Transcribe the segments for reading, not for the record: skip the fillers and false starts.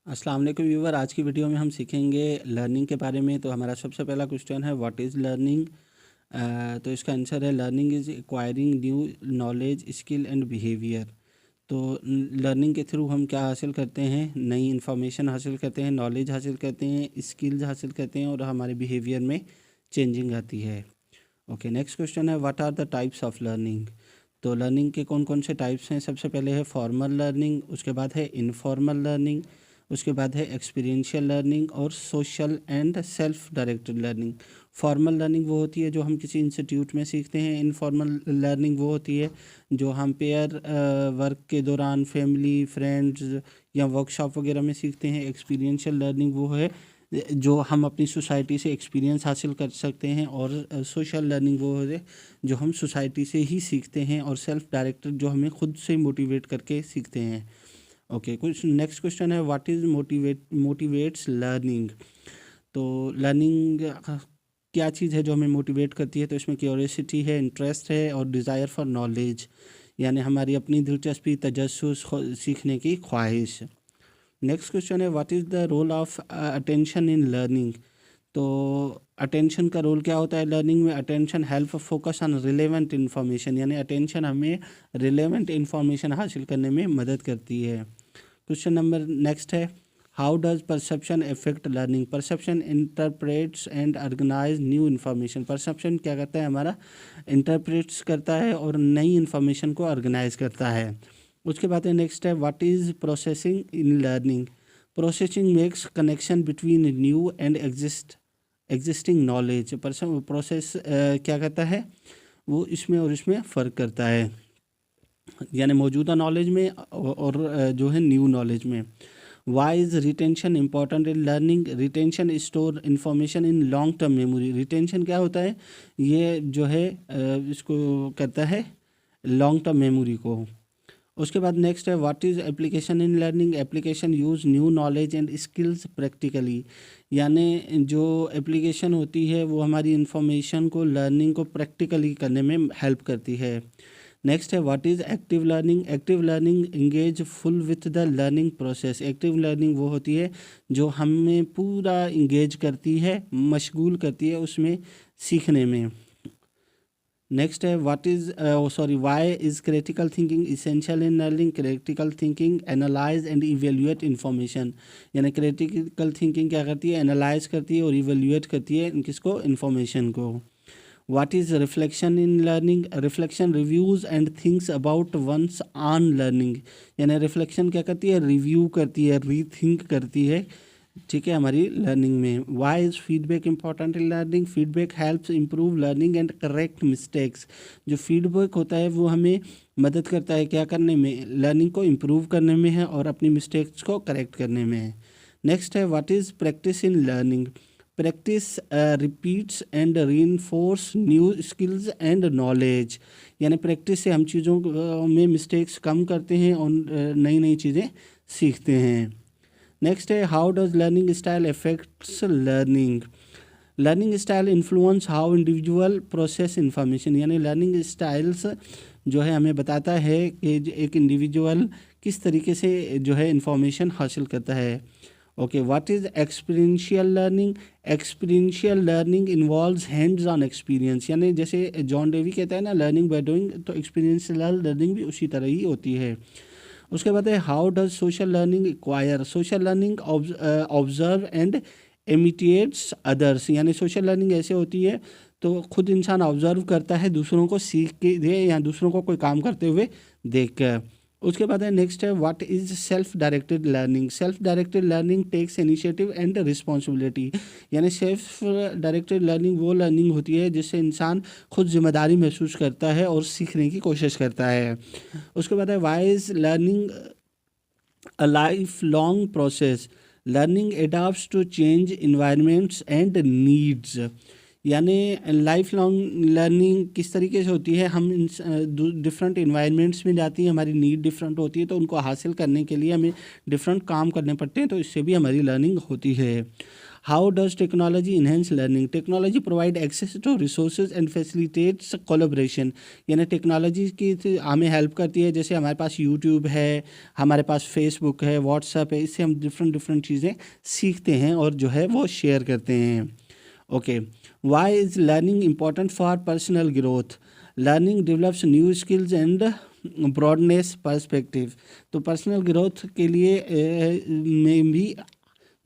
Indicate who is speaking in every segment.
Speaker 1: अस्सलाम वालेकुम व्यूवर। आज की वीडियो में हम सीखेंगे लर्निंग के बारे में। तो हमारा सबसे पहला क्वेश्चन है व्हाट इज़ लर्निंग। तो इसका आंसर है learning is acquiring new knowledge skill and behaviour. तो लर्निंग के थ्रू हम क्या हासिल करते हैं, नई इन्फॉर्मेशन हासिल करते हैं, नॉलेज हासिल करते हैं, स्किल्स हासिल करते हैं और हमारे बिहेवियर में चेंजिंग आती है। ओके, नेक्स्ट क्वेश्चन है what are the types of learning. तो लर्निंग के कौन कौन से टाइप्स हैं। सबसे पहले है फॉर्मल लर्निंग, उसके बाद है इनफॉर्मल लर्निंग, उसके बाद है एक्सपीरियंशियल लर्निंग और social and self directed learning. Formal learning वो होती है जो हम किसी इंस्टीट्यूट में सीखते हैं। इनफॉर्मल लर्निंग वो होती है जो हम पेयर वर्क के दौरान फैमिली फ्रेंड्स या वर्कशॉप वगैरह में सीखते हैं। एक्सपीरियंशियल लर्निंग वो है जो हम अपनी सोसाइटी से एक्सपीरियंस हासिल कर सकते हैं। और सोशल लर्निंग वो है जो हम सोसाइटी से ही सीखते हैं। और सेल्फ डायरेक्टेड जो हमें खुद से मोटिवेट करके सीखते हैं। ओके, कुछ नेक्स्ट क्वेश्चन है व्हाट इज़ मोटिवेट्स लर्निंग। तो लर्निंग क्या चीज़ है जो हमें मोटिवेट करती है। तो इसमें क्यूरियोसिटी है, इंटरेस्ट है और डिज़ायर फॉर नॉलेज, यानी हमारी अपनी दिलचस्पी, तजस्सुस, सीखने की ख्वाहिश। नेक्स्ट क्वेश्चन है what is the role of attention in learning. तो अटेंशन का रोल क्या होता है लर्निंग में। Attention help focus on relevant information, यानी अटेंशन हमें रिलेवेंट इन्फॉर्मेशन हासिल करने में मदद करती है। क्वेश्चन नंबर नेक्स्ट है how does perception affect learning. Perception interprets and organise new information. Perception क्या करता है, हमारा इंटरप्रेट्स करता है और नई इन्फॉर्मेशन को ऑर्गेनाइज करता है। उसके बाद नेक्स्ट है what is processing in learning. Processing makes connection between new and existing knowledge. Process क्या करता है, वो इसमें और इसमें फ़र्क करता है, यानी मौजूदा नॉलेज में और जो है न्यू नॉलेज में। Why is retention important in learning. Retention store information in long term memory. Retention क्या होता है, ये जो है इसको करता है लॉन्ग टर्म मेमोरी को। उसके बाद नेक्स्ट है what is application in learning. Application use new knowledge and skills practically, यानी जो एप्लीकेशन होती है वो हमारी इन्फॉर्मेशन को, लर्निंग को प्रैक्टिकली करने में हेल्प करती है। नेक्स्ट है what is active learning. Active learning engage full with the learning process. Active learning वो होती है जो हमें पूरा इंगेज करती है, मशगूल करती है उसमें सीखने में। नेक्स्ट है why is critical thinking essential in learning. Critical thinking analyse and evaluate information, यानी क्रिटिकल थिंकिंग क्या करती है, एनालाइज करती है और इवेल्यूएट करती है किसको, इन्फॉर्मेशन को। What is reflection in learning. Reflection reviews and thinks about one's on learning, यानी रिफ्लेक्शन क्या करती है, रिव्यू करती है, रीथिंक करती है, ठीक है, हमारी लर्निंग में। Why is feedback important in learning. Feedback helps improve learning and correct mistakes. जो फीडबैक होता है वो हमें मदद करता है क्या करने में, लर्निंग को इम्प्रूव करने में है और अपनी मिस्टेक्स को करेक्ट करने में है। नेक्स्ट है what is practice in learning. Practice repeats and reinforce new skills and knowledge, यानी प्रैक्टिस से हम चीज़ों में मिस्टेक्स कम करते हैं और नई नई चीज़ें सीखते हैं। नेक्स्ट है how does learning style affects learning. Learning style influence how individual process information, यानी लर्निंग स्टाइल्स जो है हमें बताता है कि एक इंडिविजुअल किस तरीके से जो है इंफॉर्मेशन हासिल करता है। Okay, what is experiential learning. Experiential learning involves hands on experience, यानी जैसे जॉन डेवी कहता है ना लर्निंग बाय डूइंग, तो एक्सपीरियंशियल लर्निंग भी उसी तरह ही होती है। उसके बाद है how does social learning acquire. Social learning observe and imitates others, यानी सोशल लर्निंग ऐसे होती है तो खुद इंसान ऑब्जर्व करता है दूसरों को सीख के दे या दूसरों को कोई काम करते हुए देख कर। उसके बाद है नेक्स्ट है what is self directed learning. Self directed learning takes initiative and responsibility, यानी सेल्फ डायरेक्टेड लर्निंग वो लर्निंग होती है जिससे इंसान खुद जिम्मेदारी महसूस करता है और सीखने की कोशिश करता है। उसके बाद है why is learning a life long process. Learning adapts to change environments and needs, यानी लाइफ लॉन्ग लर्निंग किस तरीके से होती है, हम डिफरेंट इन्वायरमेंट्स में जाती हैं, हमारी नीड डिफरेंट होती है तो उनको हासिल करने के लिए हमें डिफरेंट काम करने पड़ते हैं, तो इससे भी हमारी लर्निंग होती है। How does technology enhance learning, technology provide access to resources and facilitates collaboration, यानी टेक्नोलॉजी की हमें हेल्प करती है, जैसे हमारे पास यूट्यूब है, हमारे पास फेसबुक है, व्हाट्सएप है, इससे हम डिफरेंट चीज़ें सीखते हैं और जो है वो शेयर करते हैं। Okay, why is learning important for personal growth, learning develops new skills and broadens perspective, तो पर्सनल ग्रोथ के लिए में भी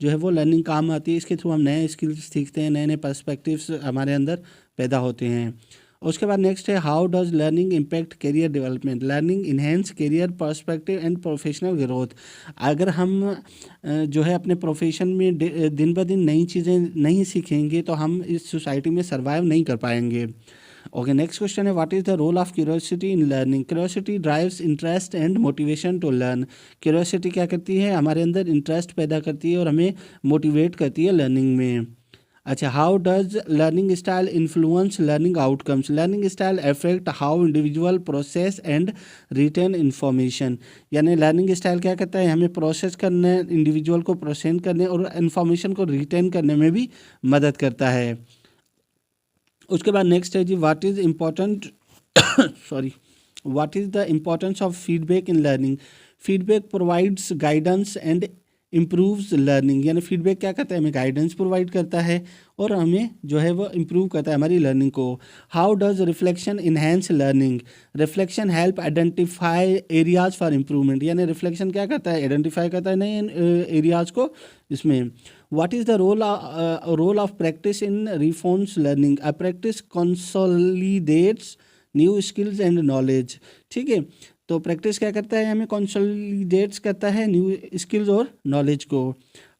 Speaker 1: जो है वो लर्निंग काम आती है, इसके थ्रू हम नए स्किल्स सीखते हैं, नए नए पर्सपेक्टिव्स हमारे अंदर पैदा होते हैं। उसके बाद नेक्स्ट है how does learning impact career development, learning enhance career perspective and professional growth, अगर हम जो है अपने प्रोफेशन में दिन ब दिन नई चीज़ें नहीं सीखेंगे तो हम इस सोसाइटी में सर्वाइव नहीं कर पाएंगे। ओके, नेक्स्ट क्वेश्चन है what is the role of curiosity in learning, curiosity drives interest and motivation to learn, curiosity क्या करती है, हमारे अंदर इंटरेस्ट पैदा करती है और हमें मोटिवेट करती है लर्निंग में। अच्छा, how does learning style influence learning outcomes, learning style affect how individual process and retain information, यानी लर्निंग स्टाइल क्या करता है, हमें प्रोसेस करने, इंडिविजुअल को प्रोसेस करने और इन्फॉर्मेशन को रिटेन करने में भी मदद करता है। उसके बाद नेक्स्ट है जी what is important what is the importance of feedback in learning, feedback provides guidance and improves learning, यानी फीडबैक क्या करता है, हमें गाइडेंस प्रोवाइड करता है और हमें जो है वो इम्प्रूव करता है हमारी लर्निंग को। How does reflection enhance learning, reflection help identify areas for improvement, यानी रिफ्लेक्शन क्या करता है, आइडेंटिफाई करता है नए एरियाज को इसमें। What is the role of practice in reforms learning, a practice consolidates new skills and knowledge, ठीक है, तो प्रैक्टिस क्या करता है, हमें कंसोलिडेट्स करता है न्यू स्किल्स और नॉलेज को।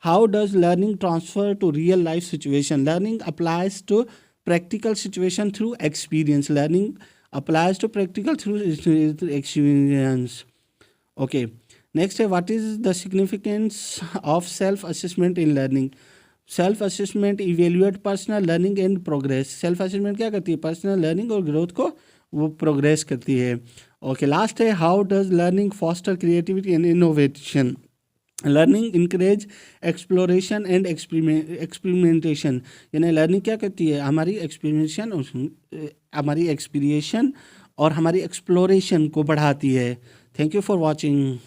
Speaker 1: How does learning transfer to real life situation, learning applies to practical situation through experience, learning applies to practical through experience. Okay, next है what is the significance of self assessment in learning, self assessment evaluate personal learning and progress, self assessment क्या करती है, personal learning और growth को वो progress करती है। Okay, last है how does learning foster creativity and innovation, learning encourage exploration and experimentation, यानी लर्निंग क्या करती है, हमारी एक्सपीरियंस और हमारी एक्सप्लोरेशन को बढ़ाती है। Thank you for watching.